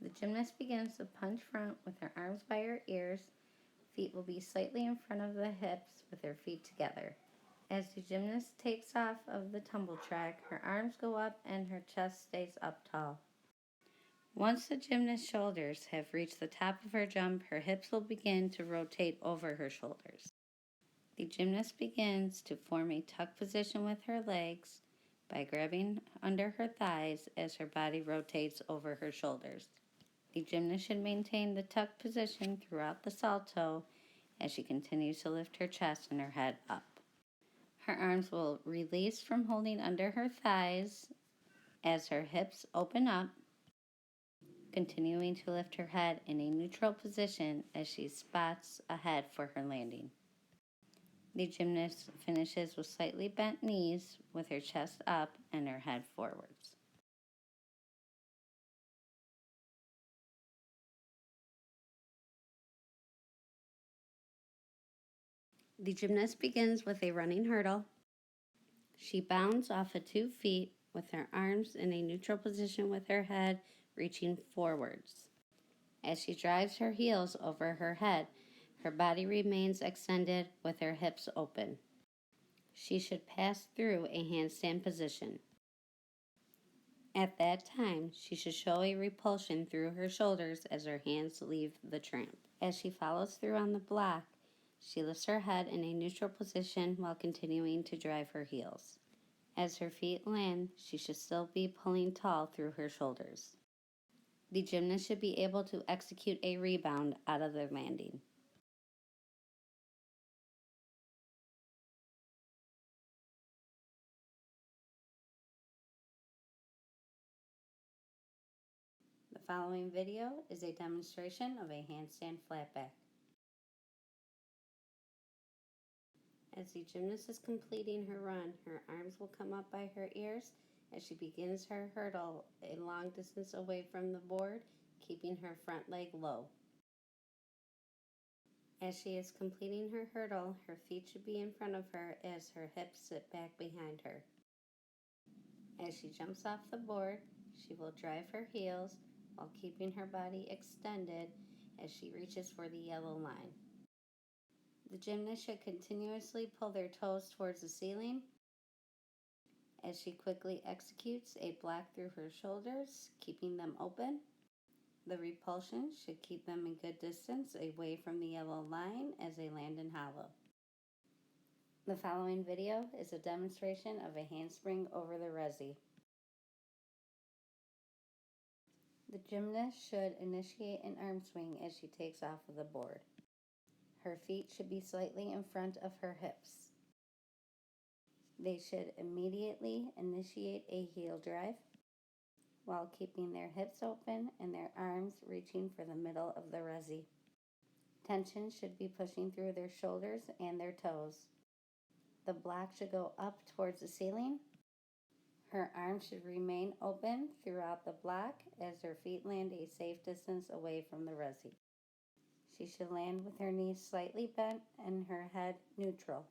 The gymnast begins the punch front with her arms by her ears. Feet will be slightly in front of the hips with her feet together. As the gymnast takes off of the tumble track, her arms go up and her chest stays up tall. Once the gymnast's shoulders have reached the top of her jump, her hips will begin to rotate over her shoulders. The gymnast begins to form a tuck position with her legs by grabbing under her thighs as her body rotates over her shoulders. The gymnast should maintain the tuck position throughout the salto as she continues to lift her chest and her head up. Her arms will release from holding under her thighs as her hips open up, continuing to lift her head in a neutral position as she spots ahead for her landing. The gymnast finishes with slightly bent knees with her chest up and her head forwards. The gymnast begins with a running hurdle. She bounds off of 2 feet with her arms in a neutral position with her head reaching forwards. As she drives her heels over her head, her body remains extended with her hips open. She should pass through a handstand position. At that time, she should show a repulsion through her shoulders as her hands leave the tramp. As she follows through on the block, she lifts her head in a neutral position while continuing to drive her heels. As her feet land, she should still be pulling tall through her shoulders. The gymnast should be able to execute a rebound out of the landing. The following video is a demonstration of a handstand flatback. As the gymnast is completing her run, her arms will come up by her ears as she begins her hurdle a long distance away from the board, keeping her front leg low. As she is completing her hurdle, her feet should be in front of her as her hips sit back behind her. As she jumps off the board, she will drive her heels while keeping her body extended as she reaches for the yellow line. The gymnast should continuously pull their toes towards the ceiling as she quickly executes a block through her shoulders, keeping them open. The repulsion should keep them a good distance away from the yellow line as they land in hollow. The following video is a demonstration of a handspring over the resi. The gymnast should initiate an arm swing as she takes off of the board. Her feet should be slightly in front of her hips. They should immediately initiate a heel drive while keeping their hips open and their arms reaching for the middle of the resi. Tension should be pushing through their shoulders and their toes. The block should go up towards the ceiling. Her arms should remain open throughout the block as her feet land a safe distance away from the resi. She should land with her knees slightly bent and her head neutral.